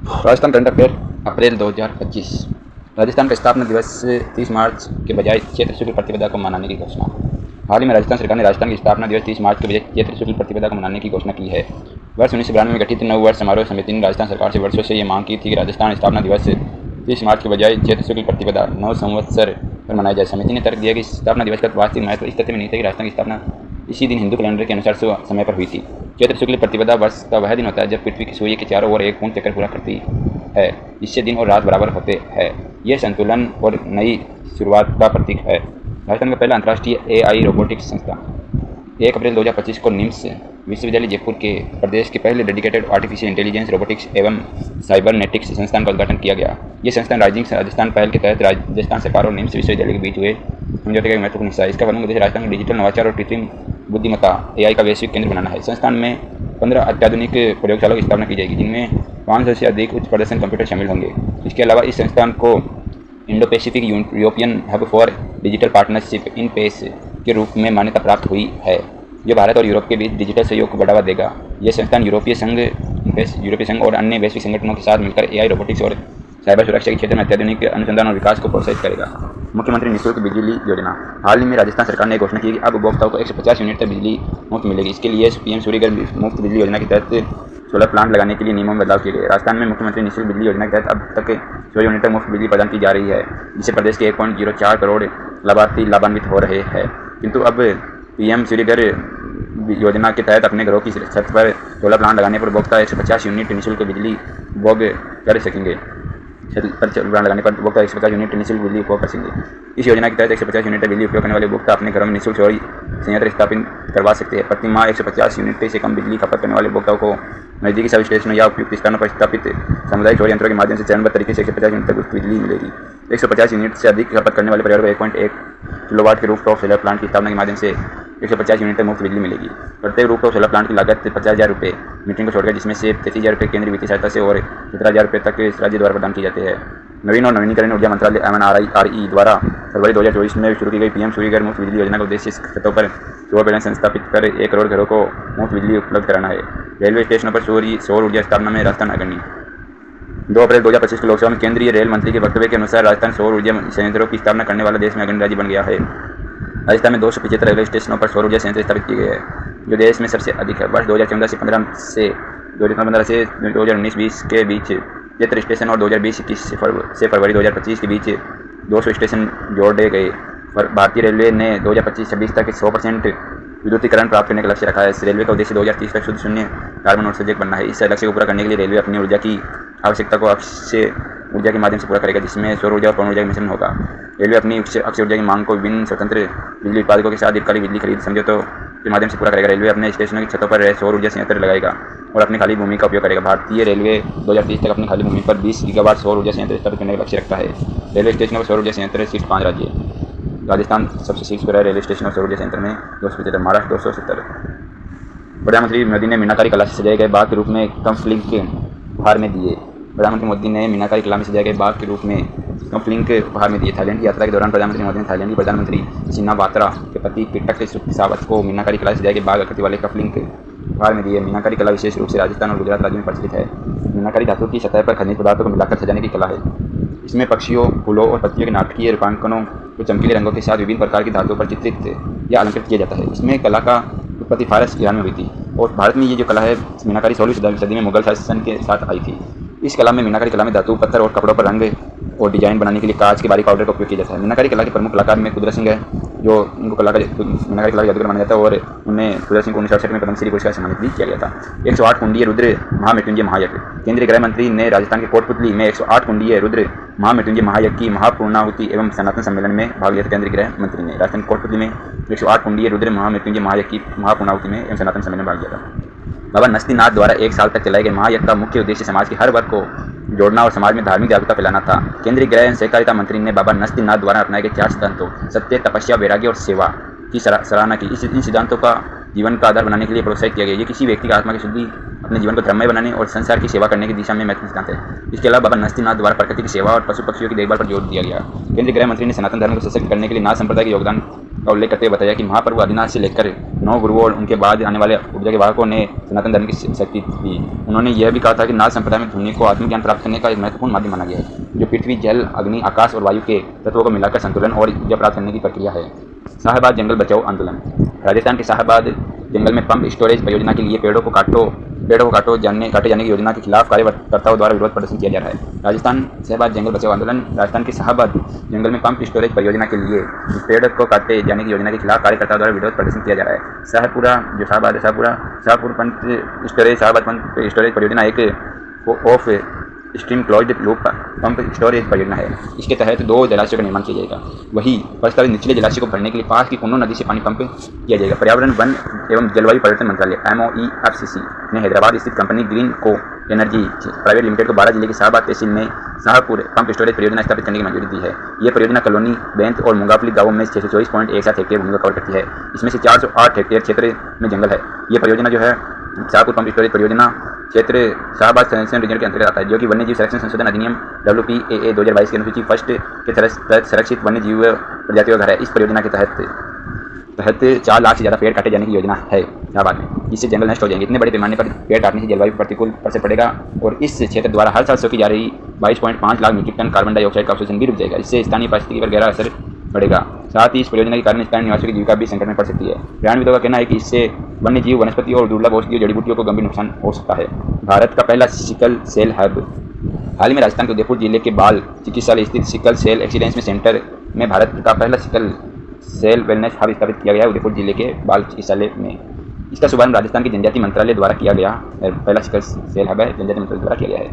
Rajasthan current affair अप्रैल 2025। राजस्थान का स्थापना दिवस 30 मार्च के बजाय चैत्र शुक्ल प्रतिपदा को मनाने की घोषणा। हाल ही में राजस्थान सरकार ने राजस्थान की स्थापना दिवस 30 मार्च के बजाय चैत्र शुक्ल प्रतिपदा को मनाने की घोषणा की है। वर्ष 1992 में गठित नव वर्ष समारोह समिति ने राजस्थान सरकार से वर्षों से ये मांग की थी कि राजस्थान स्थापना दिवस 30 मार्च के बजाय चैत्र शुक्ल प्रतिपदा 9 संवत्सर पर मनाया जाए। समिति ने तर्क दिया कि स्थापना दिवस का वास्तविक महत्व इस तथ्य में नहीं था कि राजस्थान की स्थापना इसी दिन हिंदू कैलेंडर के अनुसार समय पर हुई थी। चैत्र शुक्ल प्रतिपदा वर्ष का वह दिन होता है जब पृथ्वी की सूर्य के चारों ओर एक पूर्ण चक्कर पूरा करती है, इससे दिन और रात बराबर होते हैं। यह संतुलन और नई शुरुआत का प्रतीक है। राजस्थान का पहला अंतर्राष्ट्रीय AI रोबोटिक्स संस्थान 1 अप्रैल 2025 को निम्स विश्वविद्यालय जयपुर के प्रदेश के पहले डेडिकेटेड आर्टिफिशियल इंटेलिजेंस रोबोटिक्स एवं साइबरनेटिक्स संस्थान का उद्घाटन किया गया। ये संस्थान राइजिंग राजस्थान पहल के तहत राजस्थान सरकार और निम्स विश्वविद्यालय के बीच हुए समझौते का एक महत्वपूर्ण हिस्सा है। इसका प्रमुख उद्देश्य राजस्थान के डिजिटल नवाचार और कृत्रिम बुद्धिमत्ता AI का वैश्विक केंद्र बनाना है। संस्थान में 15 अत्याधुनिक प्रयोगशालाओं की स्थापना की जाएगी, जिनमें 500 से अधिक उच्च प्रदर्शन कंप्यूटर शामिल होंगे। इसके अलावा इस संस्थान को Indo Pacific European hub for digital partnership in PACE के रूप में मान्यता प्राप्त हुई है, जो भारत और यूरोप के बीच डिजिटल सहयोग को बढ़ावा देगा। यह संस्थान यूरोपीय संघ और अन्य वैश्विक संगठनों के साथ मिलकर AI रोबोटिक्स और साइबर सुरक्षा के क्षेत्र में अत्याधुनिक अनुसंधान और विकास को प्रोत्साहित करेगा। मुख्यमंत्री निःशुल्क बिजली योजना। हाल ही में राजस्थान सरकार ने घोषणा की कि अब उपभोक्ताओं को 150 यूनिट तक बिजली मुफ्त मिलेगी। इसके लिए PM सूर्यघर मुफ्त बिजली योजना के तहत सोलर प्लांट लगाने के लिए नियमों में बदलाव किए गए। राजस्थान में मुख्यमंत्री निःशुल्क बिजली योजना के तहत अब तक 100 यूनिट तक मुफ्त बिजली प्रदान की जा रही है, जिससे प्रदेश के 1.04 करोड़ लाभार्थी लाभान्वित हो रहे हैं। किंतु अब PM सूर्यघर योजना के तहत अपने घरों की छत पर सोलर प्लांट लगाने पर उपभोक्ता 150 यूनिट निःशुल्क बिजली उपभोग कर सकेंगे। लगाने पर उपभोक्ता 150 यूनिट निःशुल्क बिजली उपभोग कर सकेंगे। इस योजना के तहत 150 यूनिट बिजली उपयोग करने वाले उपभोक्ता अपने घरों में निःशुल्क सौर संयंत्र स्थापित करवा सकते हैं। प्रति माह 150 यूनिट से कम बिजली खपत करने वाले उपभोक्ताओं को नजदीकी सब स्टेशनों या उपयुक्त स्थानों पर स्थापित सामुदायिक सौर यंत्रों के माध्यम से चरणबद्ध तरीके से 150 यूनिट तक बिजली मिलेगी। 150 यूनिट से अधिक खपत करने वाले परिवार को 1.1 किलोवाट के रूफटॉप सोलर प्लांट की स्थापना के माध्यम से 150 यूनिट तक मुफ्त बिजली मिलेगी। प्रत्येक रूफटॉप सोलर प्लांट की लागत 50,000 रुपये मीटरिंग को छोड़कर, जिसमें से 33,000 रुपये केंद्रीय वित्तीय सहायता से और 17,000 रुपये तक राज्य द्वारा प्रदान किए जाते हैं। नवीन और नवीनीकरण ऊर्जा मंत्रालय MNRE द्वारा फरवरी 2024 में शुरू की गई PM सूर्यघर मुफ्त बिजली योजना का उद्देश्य छतों पर सौर पैनल स्थापित कर 1 करोड़ घरों को मुफ्त बिजली उपलब्ध कराना है। रेलवे स्टेशनों पर सौर ऊर्जा स्थापना में राजस्थान अग्रणी। 2 अप्रैल 2025 को लोकसभा में केंद्रीय रेल मंत्री के वक्तव्य के अनुसार राजस्थान सौर ऊर्जा संयंत्रों की स्थापना करने वाला देश में अग्रणी राज्य बन गया है। राजस्थान में 275 रेलवे स्टेशनों पर सौर ऊर्जा संयंत्र स्थापित किए गए हैं, जो देश में सबसे अधिक है। वर्ष 2014 से 2015 से 2019-20 के बीच 73 स्टेशन और 2020-21 से फरवरी 2025 के बीच 200 स्टेशन जोड़े गए। भारतीय रेलवे ने 2025-26 तक 100% विद्युतीकरण प्राप्त करने का लक्ष्य रखा है। इस रेलवे का उद्देश्य 2030 तक शुद्ध शून्य कार्बन उत्सर्जक बनना है। इस लक्ष्य को पूरा करने के लिए रेलवे अपनी ऊर्जा की आवश्यकता को अक्षय ऊर्जा के माध्यम से पूरा करेगा, जिसमें सौर ऊर्जा और पवन ऊर्जा का मिश्रण होगा। रेलवे अपनी अक्षय ऊर्जा की मांग को विभिन्न स्वतंत्र बिजली उत्पादकों के साथ दीर्घकालिक बिजली खरीद समझौतों के माध्यम से पूरा करेगा। रेलवे अपने स्टेशनों की छतों पर सौर ऊर्जा संयंत्र लगाएगा और अपनी खाली भूमि का उपयोग करेगा। भारतीय रेलवे 2030 तक अपनी खाली भूमि पर 20 गीगावाट सौर ऊर्जा संयंत्र स्थापित करने का लक्ष्य रखता है। रेलवे स्टेशनों पर सौर ऊर्जा संयंत्र शीर्ष 5 राज्य। राजस्थान सबसे शीर्ष पर है रेलवे स्टेशन और सौर ऊर्जा संयंत्र में 275, महाराष्ट्र 270। प्रधानमंत्री मोदी ने मीनाकारी कला से सजाए गए बाग के रूप में कम्फ्लिंक उपहार में दिए। प्रधानमंत्री मोदी ने मीनाकारी कला में सजाए गए बाग के रूप में कम्फ्लिंक उपहार में दिए। थाईलैंड की यात्रा के दौरान प्रधानमंत्री मोदी ने थाईलैंड की प्रधानमंत्री शिनावात्रा के पति पिटक सावत को मीनाकारी कला से सजाए गए बाग आकृति वाले कम्फ्लिंक उपहार में दिए। मीनाकारी कला विशेष रूप से राजस्थान और गुजरात राज्यों में प्रचलित है। मीनाकारी धातु की सतह पर खनिज पदार्थों को मिलाकर सजाने की कला है। इसमें पक्षियों, फूलों और पत्तियों के नाटकीय रूपांकनों को चमकीले रंगों के साथ विभिन्न प्रकार की धातुओं पर चित्रित या अलंकृत किया जाता है। इसमें कला का उत्पत्ति फारस ईरान में हुई थी और भारत में ये जो कला है मीनाकारी 16वीं सदी में मुगल शासन के साथ आई थी। इस कला में मीनाकारी कला में धातु, पत्थर और कपड़ों पर रंग और डिजाइन बनाने के लिए कांच के बारीक पाउडर का उपयोग किया जाता है। मीनाकारी कला के प्रमुख कलाकार में कुदरत सिंह है, जो इनको मीनाकारी कला का जादूगर माना जाता है और उन्हें कुदरत सिंह को 1968 में पद्मश्री पुरस्कार से सम्मानित भी किया गया था। 108 कुंडीय रुद्र महामृत्युंजय महायज्ञ। केंद्रीय गृह मंत्री ने राजस्थान के कोटपुतली में 108 कुंडीय रुद्र महामृत्युंजय महायज्ञ की महापूर्णाहुति एवं सनातन सम्मेलन में भाग लिया था। केंद्रीय गृह मंत्री ने राजस्थान कोटपुतली में 108 कुंडीय रुद्र महामृत्युंजय महायज्ञ की महापूर्णाहुति में एवं सनातन सम्मेलन में भाग लिया था। बाबा नस्तीनाथ द्वारा 1 साल तक चलाए गए महायज्ञ का मुख्य उद्देश्य समाज के हर वर्ग को जोड़ना और समाज में धार्मिक जागरूकता फैलाना था। केंद्रीय गृह एवं सहकारिता मंत्री ने बाबा नस्तीनाथ द्वारा अपनाए गए 4 सिद्धांतों सत्य, तपस्या, वैराग्य और सेवा की सराहना की। इन सिद्धांतों का जीवन का आधार बनाने के लिए प्रोत्साहित किया गया। ये किसी व्यक्ति की आत्मा की शुद्धि, अपने जीवन को धर्ममय बनाने और संसार की सेवा करने की दिशा में महत्वपूर्ण सिद्धांत है। इसके अलावा बाबा नरसिंहनाथ द्वारा प्रकृति की सेवा और पशु पक्षियों की देखभाल पर जोर दिया गया। केंद्रीय गृह मंत्री ने सनातन धर्म को सशक्त करने के लिए नाथ संप्रदाय के योगदान का उल्लेख करते हुए बताया कि महाप्रभु आदिनाथ से लेकर 9 गुरुओं और उनके बाद आने वाले ऊर्जा के वाहकों ने सनातन धर्म की शक्ति दी। उन्होंने यह भी कहा था कि नाथ संप्रदाय में ध्वनि को आत्मज्ञान प्राप्त करने का एक महत्वपूर्ण माध्यम माना गया है, जो पृथ्वी, जल, अग्नि, आकाश और वायु के तत्वों को मिलाकर संतुलन और ऊर्जा प्राप्त करने की प्रक्रिया है। शाहबाद जंगल बचाओ आंदोलन। राजस्थान के शाहबाद जंगल में पंप स्टोरेज परियोजना के लिए पेड़ों को काटे जाने की योजना के खिलाफ कार्यकर्ताओं द्वारा विरोध प्रदर्शन किया जा रहा है। राजस्थान शाहबाद जंगल बचाओ आंदोलन राजस्थान के शाहबाद जंगल में पंप स्टोरेज परियोजना के लिए पेड़ को काटे जाने की योजना के खिलाफ कार्यकर्ताओं द्वारा विरोध प्रदर्शन किया जा रहा है। शाहपुर पंप स्टोरेज परियोजना एक of stream closed loop pump storage परियोजना है। इसके तहत 2 जलाशयों का निर्माण किया जाएगा। वहीं प्रस्तावित निचले जलाशय को भरने के लिए पास की कुन्नू नदी से पानी पंप किया जाएगा। पर्यावरण, वन एवं जलवायु परिवर्तन मंत्रालय MOEFCC ने हैदराबाद स्थित कंपनी ग्रीन को एनर्जी प्राइवेट लिमिटेड को 12 जिले की शाहबाद तहसील में शाहपुर पंप स्टोरेज परियोजना स्थापित करने की मंजूरी दी है। यह परियोजना कॉलोनी, बेंत और मुंगापली गांवों में 624.17 हेक्टेयर भूमि को कवर करती है। इसमें से 408 हेक्टेयर क्षेत्र में जंगल है। यह परियोजना जो है शाहपुर पंप स्टोरेज परियोजना क्षेत्र शाहबाद संरक्षण रीजन के अंतर्गत आता है, जो कि वन्यजीव संरक्षण संशोधन अधिनियम WPAA 2022 की अनुसूची फर्स्ट के तहत संरक्षित वन्यजीव प्रजातियों का घर है। इस परियोजना के तहत 4 लाख से ज़्यादा पेड़ काटे जाने की योजना है शाहबाद में, जिससे जंगल नष्ट हो जाएंगे। इतने बड़े पैमाने पर पेड़ काटने से जलवायु प्रतिकूल असर पड़ेगा और इस क्षेत्र द्वारा हर साल सोखी जा रही 22.5 lakh metric tonne carbon dioxide का अवशोषण भी रुक जाएगा। इससे स्थानीय पारिस्थितिकी पर गहरा असर बढ़ेगा। साथ ही इस परियोजना के कारण स्थानीय निवासियों की जीविका भी संकट में पड़ सकती है। पर्यावरणविदों का कहना है कि इससे वन्यजीव, वनस्पति और दुर्लभ औषधीय जड़ी बूटियों को गंभीर नुकसान हो सकता है। भारत का पहला सिकल सेल हब। हाल ही में राजस्थान के उदयपुर जिले के बाल चिकित्सालय स्थित सिकल सेल एक्सीलेंस में सेंटर में भारत का पहला सिकल सेल वेलनेस हब स्थापित किया गया है। उदयपुर जिले के बाल चिकित्सालय में इसका शुभारंभ राजस्थान के जनजातीय मंत्रालय द्वारा किया गया है। पहला सिकल सेल हब है, जनजातीय मंत्रालय द्वारा किया गया है।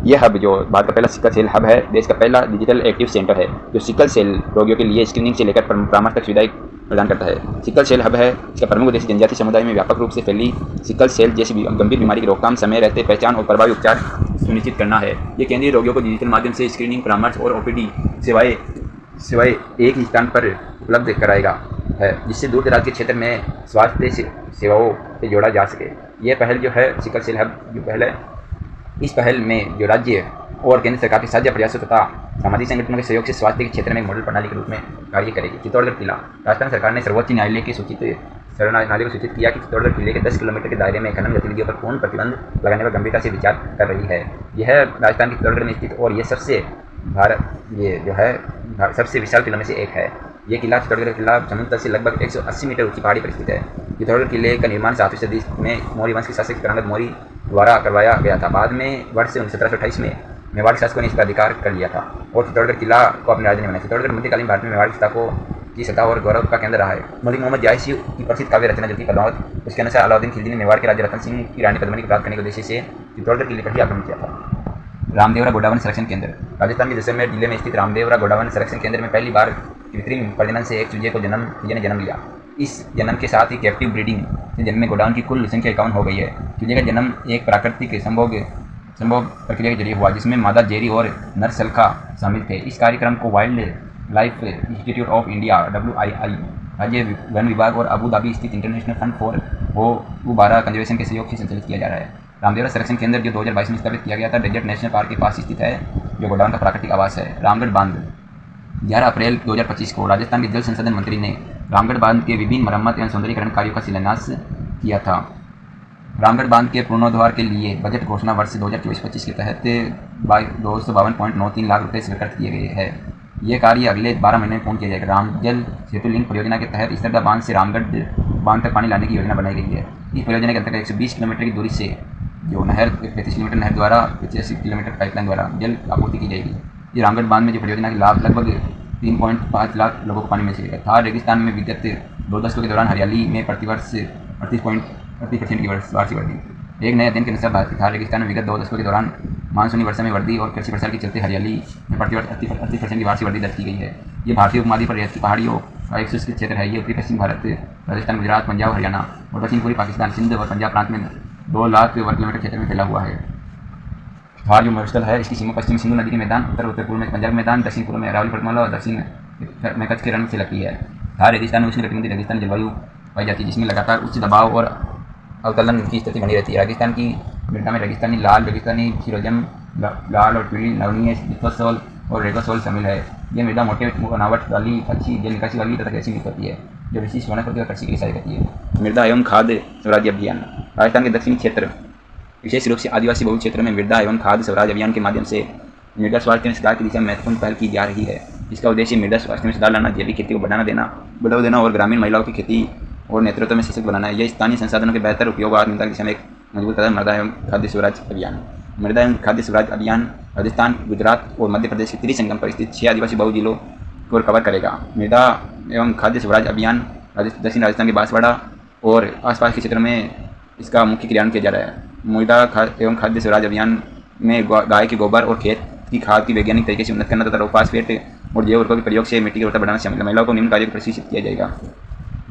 यह हब जो भारत का पहला सिकल सेल हब है, देश का पहला डिजिटल एक्टिव सेंटर है, जो सिकल सेल रोगियों के लिए स्क्रीनिंग से लेकर परामर्श तक सुविधाएं प्रदान करता है। सिकल सेल हब है, इसका प्रमुख उद्देश्य जनजातीय समुदाय में व्यापक रूप से फैली सिकल सेल जैसी गंभीर बीमारी की रोकथाम, समय रहते पहचान और प्रभावी उपचार सुनिश्चित करना है। ये केंद्रीय रोगियों को डिजिटल माध्यम से स्क्रीनिंग, परामर्श और OPD सेवाएं एक ही स्थान पर उपलब्ध कराएगा है, जिससे दूर दराज के क्षेत्र में स्वास्थ्य सेवाओं से जोड़ा जा सके। यह पहल जो है सिकल सेल हब जो पहल है, इस पहल में जो राज्य और केंद्र सरकार के साझा प्रयासों तथा सामाजिक संगठनों के सहयोग से स्वास्थ्य के क्षेत्र में एक मॉडल प्रणाली के रूप में कार्य करेगी। चित्तौड़गढ़ किला। राजस्थान सरकार ने सर्वोच्च न्यायालय के न्यायालय को सूचित किया कि चित्तौड़गढ़ किले के 10 किलोमीटर के दायरे में खनन गतिविधियों पर पूर्ण प्रतिबंध लगाने पर गंभीरता से विचार कर रही है। यह राजस्थान के चित्तौड़गढ़ में स्थित और सबसे विशाल किलों में से एक है। ये किला चित्तौड़गढ़ किला समुद्र तल से लगभग 180 मीटर ऊंची पहाड़ी पर स्थित है। चित्तौड़गढ़ किले का निर्माण 7वीं सदी में मौर्य वंश के शासक तरंगत मौर्य द्वारा करवाया गया था। बाद में वर्ष 1728 में मेवाड़ शासकों ने इसका अधिकार कर लिया था और चित्तौड़गढ़ किला को अपनी राजधानी बनाया। चित्तौड़गढ़ मध्यकालीन भारत में मेवाड़ शासकों की सत्ता और गौरव का केंद्र रहा है। मलिक मोहम्मद जायसी की प्रसिद्ध काव्य रचना जो कि कलौत, उसके अनुसार अलाउद्दीन खिलजी ने मेवाड़ के राजा रतन सिंह की रानी पद्मिनी को प्राप्त करने के उद्देश्य से चित्तौड़गढ़ किले पर ही आक्रमण किया था। रामदेवरा गोडावन संरक्षण केंद्र। राजस्थान के जैसलमेर जिले में स्थित रामदेवरा गोडावन संरक्षण केंद्र में पहली बार कृत्रिम प्रजनन से एक चूजे ने जन्म लिया। इस जन्म के साथ ही कैप्टिव ब्रीडिंग से जन्मे गोडाउन की कुल संख्या 51 हो गई है। चूजे का जन्म एक प्राकृतिक संभोग प्रक्रिया के जरिए हुआ, जिसमें मादा जेरी और नर सल्खा शामिल थे। इस कार्यक्रम को wild life institute of India WII, राज्य वन विभाग और अबू धाबी स्थित इंटरनेशनल फंड फॉर वो कंजर्वेशन के सहयोग से संचालित किया जा रहा है। रामदेवरा संरक्षण केंद्र जो 2022 में स्थापित किया गया था, डेजर्ट नेशनल पार्क के पास स्थित है, जो गोडाउन का प्राकृतिक आवास है। रामगढ़ बांध। 11 अप्रैल 2025 को राजस्थान के जल संसाधन मंत्री ने रामगढ़ बांध के विभिन्न मरम्मत एवं सौंदर्यीकरण कार्यों का शिलान्यास किया था। रामगढ़ बांध के पुनरोद्धार के लिए बजट घोषणा वर्ष 2024-25 के तहत 252.93 लाख रुपये स्वीकृत किए गए हैं। ये कार्य अगले 12 महीने में पूर्ण किया जाएगा। रामजल सेतु लिंक परियोजना के तहत इसरदा बांध से रामगढ़ बांध तक पानी लाने की योजना बनाई गई है। इस परियोजना के अंतर्गत 120 किलोमीटर की दूरी से जो नहर 35 किलोमीटर नहर द्वारा 85 किलोमीटर पाइपलाइन द्वारा जल आपूर्ति की जाएगी। ये रामगढ़ बांध में जो परियोजना के लाभ लगभग 3.5 लाख लोगों को पानी मिल सकेगा। थार रेगिस्तान में विगत 2 दशकों के दौरान हरियाली में प्रतिवर्ष 38% की वार्षिक वृद्धि। एक नए अध्ययन के अनुसार भारत के थार रेगिस्तान में विगत 2 दशकों के दौरान मानसूनी वर्षा में वृद्धि और कृषि प्रसार के चलते हरियाली में प्रतिवर्ष 38% की वार्षिक वृद्धि दर्ज की गई है। ये भारतीय उपमहाद्वीप पर रियायती पहाड़ियों का एक शुष्क क्षेत्र है। ये उत्तरी पश्चिम भारत, राजस्थान, गुजरात, पंजाब, हरियाणा और दक्षिण पूर्वी पाकिस्तान, सिंध और पंजाब प्रांत में 2 लाख वर्ग किलोमीटर क्षेत्र में फैला हुआ है। थार जो मरुस्थल है, इसकी सीमा पश्चिम सिंधु नदी के मैदान, उत्तर पूर्व में पंजाब मैदान, दक्षिण पूर्व में अरावली पर्वतमाला और दक्षिण में कच्छ के रण से लगती है। थार रेगिस्तान में उष्ण कटिबंधीय रेगिस्तान जलवायु पाई जाती है, जिसमें लगातार उच्च दबाव और अवतलन की स्थिति बनी रहती है। राजस्थान की मृदा में रेगिस्तानी लाल, रेगिस्तानी सिरोजियम लाल और पीली लवणीय लिथोसोल और रेगोसोल शामिल है। यह मृदा मोटे बनावट वाली, अच्छी जल निकासी वाली तथा गैसीय होती है, जो विशिष्ट वनस्पति और कृषि के लिए सहायक होती है। मृदा एवं खाद्य स्वराज्य अभियान। राजस्थान के दक्षिणी क्षेत्र, विशेष रूप से आदिवासी बहुल क्षेत्रों में मृदा एवं खाद्य स्वराज अभियान के माध्यम से मृदा स्वास्थ्य में सुधार की दिशा में महत्वपूर्ण पहल की जा रही है। इसका उद्देश्य मृदा स्वास्थ्य में सुधार लाना, जैविक खेती को बढ़ावा देना और ग्रामीण महिलाओं की खेती और नेतृत्व में सशक्त बनाना है। यह स्थानीय संसाधनों के बेहतर उपयोग और आत्मनिर्भरता की दिशा में एक मजबूत कदम मृदा एवं खाद्य स्वराज अभियान। मृदा एवं खाद्य स्वराज अभियान राजस्थान, गुजरात और मध्य प्रदेश के त्रिसंगम पर स्थित 6 आदिवासी बहुल जिलों को कवर करेगा। मृदा एवं खाद्य स्वराज अभियान दक्षिण राजस्थान के बांसवाड़ा और आसपास के क्षेत्रों में इसका मुख्य क्रियान्वयन किया जा रहा है। मृदा एवं खाद्य स्वराज अभियान में गाय के गोबर और खेत की खाद की वैज्ञानिक तरीके से उन्नत करना तथा फॉस्फेट और जैव उर्वरकों के प्रयोग से मिट्टी की उर्वरता बढ़ाना शामिल है। महिलाओं को निम्न कार्यों को प्रशिक्षित किया जाएगा।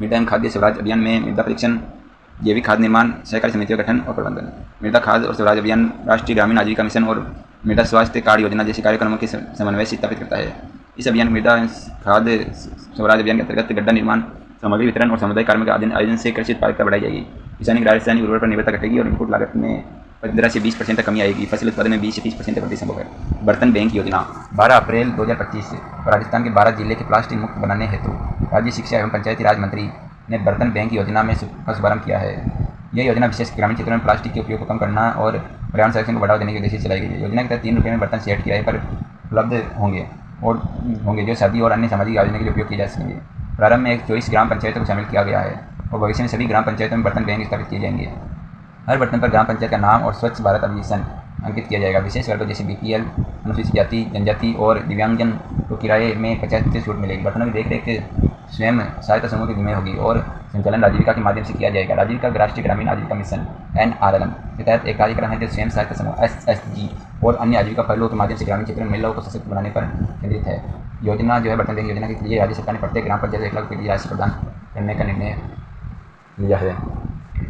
मृदा एवं खाद्य स्वराज अभियान में मृदा परीक्षण, जैविक खाद निर्माण, सहकारी समितियों का गठन और प्रबंधन। मृदा खाद्य और स्वराज अभियान राष्ट्रीय ग्रामीण आजीविका मिशन और मृदा स्वास्थ्य कार्ड योजना जैसे कार्यक्रमों के समन्वय से स्थापित करता है। इस अभियान मृदा खाद्य स्वराज अभियान के अंतर्गत गड्ढा निर्माण, सामग्री वितरण और सामुदायिक कार्यों के आयोजन से कृषि उत्पादकता बढ़ाई जाएगी। किसानी की राजस्थानी उर्वरक पर निर्भरता घटेगी और इनपुट लागत में 15 से 20% तक कमी आएगी। फसल उत्पादन में 20 से 30% तक वृद्धि संभव है। बर्तन बैंक योजना। 12 अप्रैल 2025 राजस्थान के 12 जिले के प्लास्टिक मुक्त बनाने हेतु राज्य शिक्षा एवं पंचायती राज मंत्री ने बर्तन बैंक योजना में का शुभारंभ किया है। यह योजना विशेष ग्रामीण क्षेत्रों में प्लास्टिक के उपयोग को कम करना और पर्यावरण संरक्षण को बढ़ावा देने के उद्देश्य से चलाई गई है। योजना के तहत 3 रुपये में बर्तन सेट किराए पर उपलब्ध होंगे जो शादी और अन्य सामाजिक आयोजनों के लिए उपयोग किए जा सकेंगे। प्रारंभ में 24 ग्राम पंचायतों को शामिल किया गया है और भविष्य में सभी ग्राम पंचायतों में बर्तन बैंक स्थापित किए जाएंगे। हर बर्तन पर ग्राम पंचायत का नाम और स्वच्छ भारत अभियान अंकित किया जाएगा। विशेष वर्गों जैसे BPL, अनुसूचित जाति, जनजाति और दिव्यांगजन को किराए में 50% छूट मिलेगी। बर्तनों की देखरेख स्वयं सहायता समूह की जिम्मेदारी होगी और संचालन आजीविका के माध्यम से किया जाएगा। राजीविका राष्ट्रीय ग्रामीण आजीविका मिशन NRLM के तहत एक कार्यक्रम है जो स्वयं सहायता समूह SSG और अन्य आजीविका पहलों के माध्यम से ग्रामीण क्षेत्रों में महिलाओं को सशक्त बनाने पर केंद्रित है। योजना जो है बर्तन बैंक योजना के लिए राज्य सरकार ने प्रत्येक ग्राम पंचायत 1 लाख रुपये की राशि प्रदान करने का निर्णय लिया है।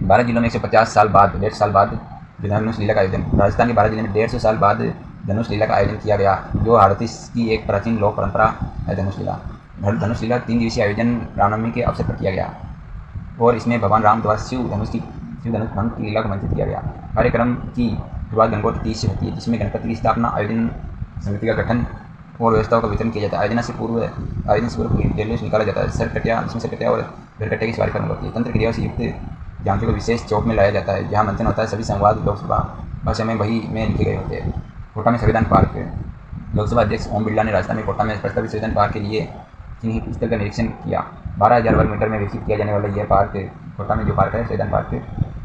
12 जिलों में 150 साल बाद 1.5 साल बाद धनुष लीला का आयोजन। राजस्थान के 12 जिले में 150 साल बाद धनुष लीला का आयोजन किया गया, जो हाड़तीस की एक प्राचीन लोक परंपरा है। धनुष लीला 3 दिवसीय आयोजन रामनवमी के अवसर पर किया गया और इसमें भगवान राम द्वारा शिव धनुष भंग की लीला को मंचित किया गया। कार्यक्रम की शुरुआत गणगौर की 30 से होती है, जिसमें गणपति की स्थापना, आयोजन समिति का गठन और व्यवस्थाओं का वितरण किया जाता है। आयोजन से पूर्व जुलूस निकाला जाता है। सरकटिया और भरकटिया की सवारी करनी होती है। तंत्र क्रियाओं से युक्त झांकी को विशेष चौक में लाया जाता है, जहाँ मंथन होता है। सभी संवाद लोकसभा भाषा में वही में लिखे गए होते हैं। कोटा में संविधान पार्क। लोकसभा अध्यक्ष ओम बिरला ने राजस्थान में कोटा में प्रस्तावित संविधान पार्क के लिए चिन्हित स्थल का निरीक्षण किया। 12,000 वर्ग मीटर में विकसित किया जाने वाला यह पार्क, कोटा में जो पार्क है संविधान पार्क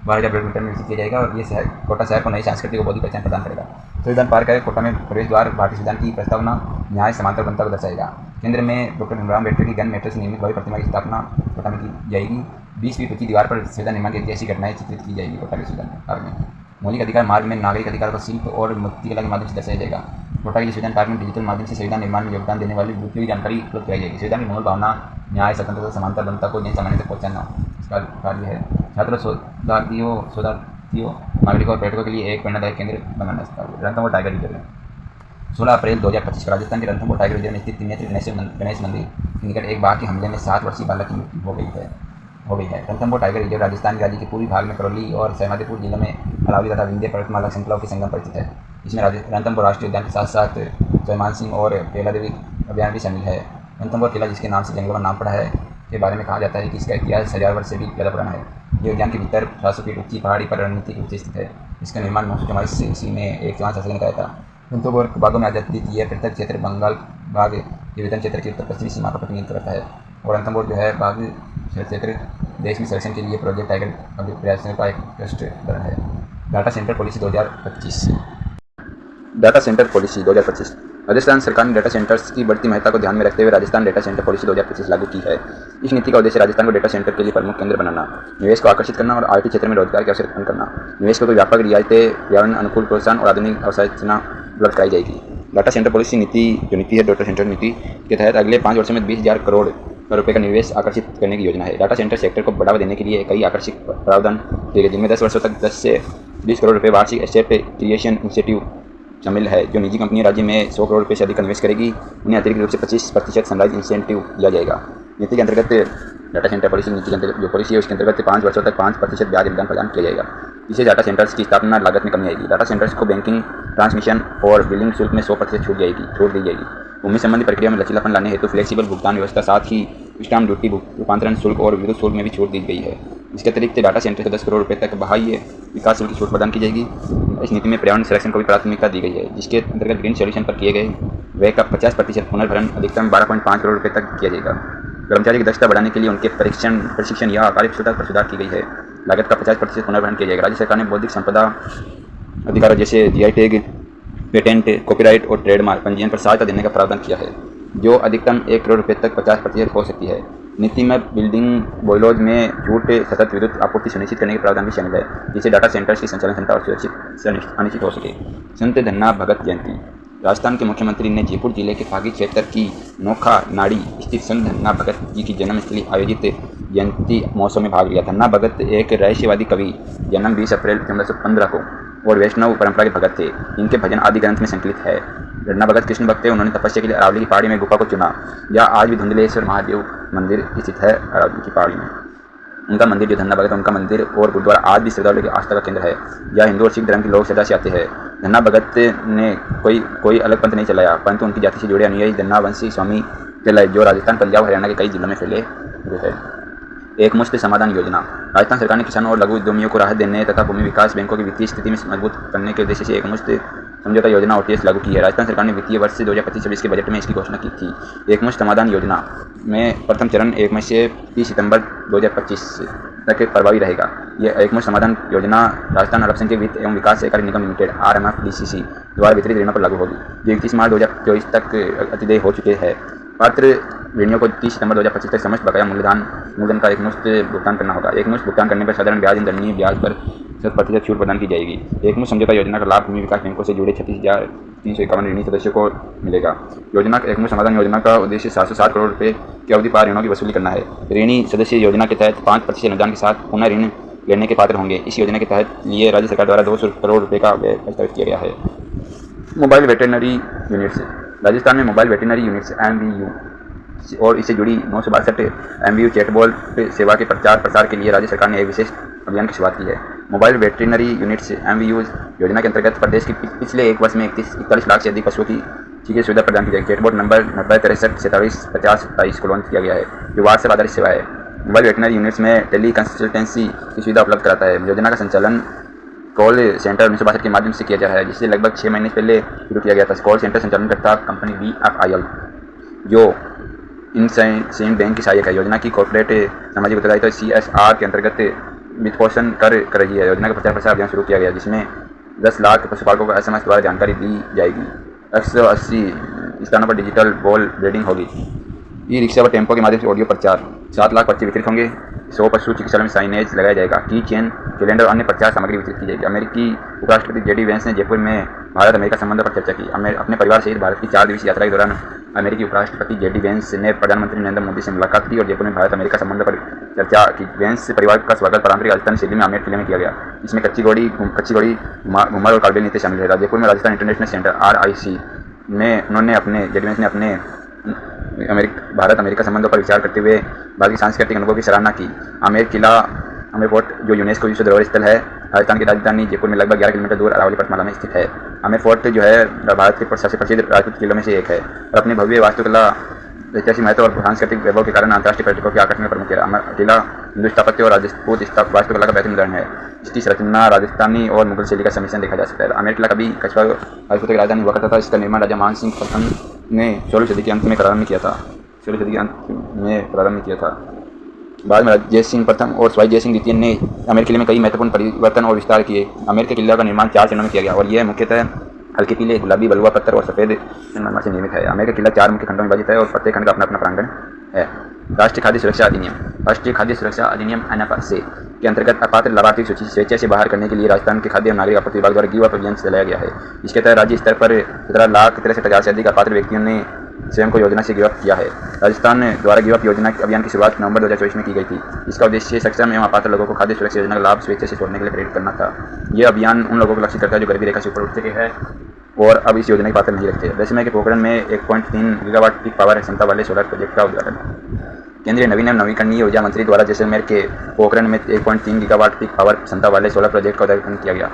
12,000 वर्ग मीटर में विकसित किया जाएगा और ये कोटा शहर को नई सांस्कृतिक और बौद्धिक पहचान प्रदान करेगा। संविधान पार्क है कोटा में प्रवेश द्वार भारतीय संविधान की प्रस्तावना, न्याय, समानता बनता को दर्शाएगा। केंद्र में डॉक्टर भीमराव अम्बेडकर की गन मेटल से निर्मित भव्य प्रतिमा की स्थापना कोटा में की जाएगी। 20 फीट ऊंची दीवार पर संविधान निर्माण की ऐतिहासिक घटनाएं चित्रित की जाएगी कोटा के संविधान पार्क में। मौलिक अधिकार मार्ग में नागरिक अधिकार को शिल्प और मूर्तिकला के माध्यम से दर्शाया जाएगा। कोटा के संविधान पार्क में डिजिटल माध्यम से संविधान निर्माण में योगदान देने वाली उपयोगी जानकारी उपलब्ध कराई जाएगी। संविधान की मूल भावना न्याय, स्वतंत्रता, समानता, बनता को जन सामान्य तक पहुँचाना इसका कार्य है। छात्रों, शोधार्थियों, नागरिकों और पर्यटकों के लिए एक प्रेरणादायक केंद्र बनाना इसका। रणथंभौर टाइगर रिजर्व 16 अप्रैल 2025 को राजस्थान के रणथंभौर टाइगर रिजर्व में स्थित त्रिनेत्र गणेश मंदिर के निकट एक बाघ के हमले में 7 वर्षीय बालक की मृत्यु हो गई है। रणथंभौर टाइगर रिजर्व राजस्थान राज्य के पूर्वी भाग में करौली और सहमादेपुर जिलों में अरावली तथा विंध्य पर्वतमाला श्रृंखलाओं के संगम पर स्थित है। इसमें रणथंभौर राष्ट्रीय उद्यान के साथ साथ जयमान सिंह और केला देवी अभ्यारण्य भी शामिल है। रणथंभौर किला, जिसके नाम से जंगलों का नाम पड़ा है, के बारे में कहा जाता है कि इसका इतिहास 1000 वर्ष से भी ज़्यादा पुराना है। ये उद्यान के भीतर 700 फीट ऊंची पहाड़ी पर रणनीतिक रूप से स्थित है। इसका निर्माण 944 ईस्वी में एक चौहान शासक ने कराया था। रणथंभौर बागों में आजादी दी है। पृथक क्षेत्र बंगाल बाघ विवेचन क्षेत्र की उत्तर पश्चिमी सीमा का प्रतिनिधित्व करता है और रणथंभौर जो है बाघ क्षेत्र देश में संरक्षण के लिए प्रोजेक्ट टाइगर पब्लिक प्रयासों का एक ट्रस्ट बना है। Data centre policy 2025। Data centre policy 2025 Rajasthan सरकार ने डाटा सेंटर्स की बढ़ती महत्ता को ध्यान में रखते हुए राजस्थान डाटा सेंटर पॉलिसी 2025 लागू की है। इस नीति का उद्देश्य राजस्थान को डाटा सेंटर के लिए प्रमुख केंद्र बनाना, निवेश को आकर्षित करना और IT क्षेत्र में रोजगार के अवसर उत्पन्न करना। निवेश को कोई व्यापक रियायतें, पर्यावरण अनुकूल प्रोत्साहन और आधुनिक अवसंरचना उपलब्ध कराई जाएगी। डाटा सेंटर पॉलिसी नीति है डाटा सेंटर नीति के तहत अगले 5 वर्षों में 20,000 करोड़ रुपये का निवेश आकर्षित करने की योजना है। डाटा सेंटर सेक्टर को बढ़ावा देने के लिए कई आकर्षक प्रावधान किए गए, जिनमें 10 वर्षों तक 10 से 20 करोड़ रुपये वार्षिक एसेट क्रिएशन इंसेंटिव शामिल है। जो निजी कंपनी राज्य में 100 करोड़ रुपये से अधिक का निवेश करेगी, उन्हें अतिरिक्त रूप से 25% सनराइज इंसेंटिव दिया जाएगा। नीति के अंतर्गत डाटा सेंटर पॉलिसी नीति के अंतर्गत जो पॉलिसी है उसके अंतर्गत 5 वर्षों तक 5% ब्याज अनुदान प्रदान किया जाएगा। इससे डाटा सेंटर्स की स्थापना लागत में कमी आएगी। डाटा सेंटर्स को बैंकिंग, ट्रांसमिशन और बिलिंग शुल्क में 100% छूट दी जाएगी। भूमि संबंधी प्रक्रिया में लचीलापन लाने हेतु फ्लेक्सिबल भुगतान व्यवस्था, साथ ही स्टाम्प ड्यूटी, रूपांतरण शुल्क और विद्युत शुल्क में भी छूट दी गई है। इसके अतिरिक्त डाटा सेंटर से 10 करोड़ रुपये तक बाह्य विकास शुल्क की छूट प्रदान की जाएगी। इस नीति में पर्यावरण संरक्षण को भी प्राथमिकता दी गई है, जिसके अंतर्गत ग्रीन सॉल्यूशन पर किए गए व्यय का 50% पुनर्भरण अधिकतम 12.5 करोड़ रुपये तक किया जाएगा। कर्मचारी की दक्षता बढ़ाने के लिए उनके प्रशिक्षण या कार्यक्षमता पर सुधार की गई है। लागत का 50% पुनर्भरण किया जाएगा। राज्य सरकार ने बौद्धिक संपदा अधिकारों जैसे जीआई टैग, पेटेंट, कॉपीराइट और ट्रेडमार्क पंजीयन पर सहायता देने का प्रावधान किया है, जो अधिकतम 1 करोड़ रुपये तक 50% हो सकती है। नीति में बिल्डिंग बॉयलॉज में छूट, सतत विद्युत आपूर्ति सुनिश्चित करने के प्रावधान भी शामिल है, जिससे डाटा सेंटर्स की संचालन क्षमता और सुनिश्चित हो सके। संत धन्ना भगत जयंती। राजस्थान के मुख्यमंत्री ने जयपुर जिले के फागी क्षेत्र की नोखा नाड़ी स्थित संत धन्ना भगत जी की जन्मस्थली आयोजित जयंती महोत्सव में भाग लिया। धन्ना भगत एक रहस्यवादी कवि, जन्म 20 अप्रैल 1915 को, और वैष्णव परंपरा के भगत थे। इनके भजन आदि ग्रंथ में संकलित है। धन्ना भगत कृष्ण भक्त थे। उन्होंने तपस्या के लिए अरावली की पहाड़ी में गुफा को चुना। यह आज भी धुंधलेश्वर महादेव मंदिर स्थित है अरावली की पहाड़ी में। उनका मंदिर जो धन्ना भगत, उनका मंदिर और गुरुद्वारा आज भी श्रद्धालुओं की आस्था का केंद्र है। यह हिंदू और सिख धर्म के लोग सदा से आते हैं। धन्ना भगत ने कोई अलग पंथ नहीं चलाया, परंतु उनकी जाति से जुड़े अनुयायी धन्ना वंशी स्वामी कहलाए, जो राजस्थान, पंजाब, हरियाणा के कई जिलों में फैले हुए हैं। एकमुश्त समाधान योजना। राजस्थान सरकार ने किसानों और लघु उद्यमियों को राहत देने तथा भूमि विकास बैंकों की वित्तीय स्थिति में मजबूत करने के उद्देश्य से एकमुश्त समझौता योजना OTS लागू की है। राजस्थान सरकार ने वित्तीय वर्ष 2025-26 के बजट में इसकी घोषणा की थी। एकमुश्त समाधान योजना में प्रथम चरण 1 मई से 30 सितंबर 2025 तक प्रभावी रहेगा। यह एकमुश्त समाधान योजना राजस्थान अल्पसंख्यक वित्त एवं विकास सहकारी निगम लिमिटेड RMFDCC द्वारा वितरित ऋणों पर लागू होगी, जो 31 मार्च 2024 तक अतिदेय हो चुके हैं। पात्र ऋणियों को 30 सितंबर 2025 तक समस्त बकाया मूलधन का एकमुश्त भुगतान करना होगा। एकमुश्त भुगतान करने पर साधारण ब्याज, दंडनीय ब्याज पर 7% छूट प्रदान की जाएगी। एकमुश्त समझौता योजना का लाभ भूमि विकास बैंकों से जुड़े 36,351 ऋणी सदस्यों को मिलेगा। योजना एकमुश्त समाधान योजना का उद्देश्य 707 करोड़ रुपये की अवधि पार ऋणों की वसूली करना है। ऋणी सदस्य योजना के तहत 5% अनुदान के साथ पुनः ऋण लेने के पात्र होंगे। इस योजना के तहत लिए राज्य सरकार द्वारा 200 करोड़ रुपये का व्यय प्रस्तावित किया गया है। Mobile veterinary units. राजस्थान में मोबाइल वेटरनरी यूनिट्स MVU और इससे जुड़ी 962 MVU चैटबॉट सेवा के प्रचार प्रसार के लिए राज्य सरकार ने एक विशेष अभियान की शुरुआत की है। मोबाइल वेटरनरी यूनिट्स MVU योजना के अंतर्गत प्रदेश के पिछले एक वर्ष में 41 लाख से अधिक पशुओं की चिकित्सा सुविधा प्रदान की जाएगी। चैटबॉट नंबर 9063475027 किया गया है, जो व्हाट्सएप आधारित सेवा है। मोबाइल वेटरनरी यूनिट्स में टेली कंसल्टेंसी की सुविधा उपलब्ध कराता है। योजना का संचालन कॉल सेंटर 1962 के माध्यम से किया जा रहा है, जिससे लगभग 6 महीने पहले शुरू किया गया था। कॉल सेंटर संचालन करता कंपनी BFIL, जो इंडसइंड बैंक की सहायक है। योजना की कॉर्पोरेट सामाजिक उत्तरदायित्व CSR के अंतर्गत वित्तपोषण कर रही है। योजना का प्रचार प्रसार अभियान शुरू किया गया, जिसमें 10 लाख पशुपालकों को SMS द्वारा जानकारी दी जाएगी। 180 स्थानों पर डिजिटल बॉल ब्रीडिंग होगी। ई रिक्शा व टेम्पो के माध्यम से ऑडियो प्रचार। 7 लाख पर्चे वितरित होंगे। 100 पशु चिकित्सालय में साइनेज लगाया जाएगा। की चेन, कैलेंडर और अन्य प्रचार सामग्री वितरित की जाएगी। अमेरिकी उपराष्ट्रपति JD वैंस ने जयपुर में भारत अमेरिका संबंधों पर चर्चा की। अपने परिवार सहित भारत की 4 दिवसीय यात्रा के दौरान अमेरिकी उपराष्ट्रपति JD वैंस ने प्रधानमंत्री नरेंद्र मोदी से मुलाकात की और जयपुर में भारत अमेरिका संबंधों पर चर्चा की। वैंस परिवार का स्वागत पारंपरिक राजस्थानी शैली में आमेर किले में किया गया। इसमें कच्ची घोड़ी, घुमर और कालबेल नृत्य शामिल है। जयपुर में राजस्थान इंटरनेशनल सेंटर RIC में उन्होंने JD वैंस ने अपने भारत अमेरिका संबंधों पर विचार करते हुए भारत के सांस्कृतिक अनुभव की सराहना की। आमेर फोर्ट, जो यूनेस्को विश्व धरोहर स्थल है, राजस्थान की राजधानी जयपुर में लगभग 11 किलोमीटर दूर अरावली पर्वतमाला में स्थित है। आमेर फोर्ट जो है भारत के सबसे प्रसिद्ध राजपूत किलों में से एक है और अपने भव्य वास्तुकला, ऐतिहासिक महत्व और सांस्कृतिक वैभव के कारण अंतर्राष्ट्रीय पर्यटकों के आकर्षण में प्रमुख है। किला हिंदू स्थापत्य और राजपूत वास्तुकला का बेहतरीन उदाहरण है। इसकी संरचना राजस्थानी और मुगल शैली का सम्मिश्रण देखा जा सकता है। आमेर किला कभी कछवा राजपूतों की राजधानी हुआ करता था। इसका निर्माण राजा मान सिंह प्रथम ने 16वीं सदी के अंत में प्रारंभ किया था। बाद में जय सिंह प्रथम और स्वाई जय सिंह द्वितीय ने आमेर किले में कई महत्वपूर्ण परिवर्तन और विस्तार किए। आमेर के किले का निर्माण 4 चरणों में किया गया और यह मुख्यतः हल्के पीले, गुलाबी, बलुआ पत्थर और सफेद संगमरमर से निर्मित है। आमेर का किला 4 मुख्य खंडों में विभाजित है और प्रत्येक खंड का अपना अपना प्रांगण है। राष्ट्रीय खाद्य सुरक्षा अधिनियम। राष्ट्रीय खाद्य सुरक्षा अधिनियम NFSA के अंतर्गत अपात्र लाभार्थी सूची स्वेच्छा से बाहर करने के लिए राजस्थान के खाद्य एवं नागरिक आपूर्ति विभाग द्वारा गिव अप अभियान चलाया गया है। इसके तहत राज्य स्तर पर 17,63,000 से अधिक अपात्र व्यक्तियों ने स्वयं को योजना से गिव अप किया है। राजस्थान द्वारा गिव अप योजना अभियान की शुरुआत नवंबर 2024 में की गई थी। इसका उद्देश्य सक्षम एवं अपात्र लोगों को खाद्य सुरक्षा योजना का लाभ स्वेच्छा से छोड़ने के लिए प्रेरित करना था। यह अभियान उन लोगों को लक्षित करता है जो गरीबी रेखा से ऊपर उठ चुके हैं और अब इस योजना के पात्र नहीं रखते। दशमे के पोखरण में 1.3 गीगावाट पीक पावर क्षमता वाले सोलर प्रोजेक्ट का उद्घाटन। केंद्रीय नवीन एवं नवीकरणीय ऊर्जा मंत्री द्वारा जैसलमेर के पोखरण में 1.3 गीगावाट पीक पावर क्षमता वाले सोलर प्रोजेक्ट का उद्घाटन किया गया।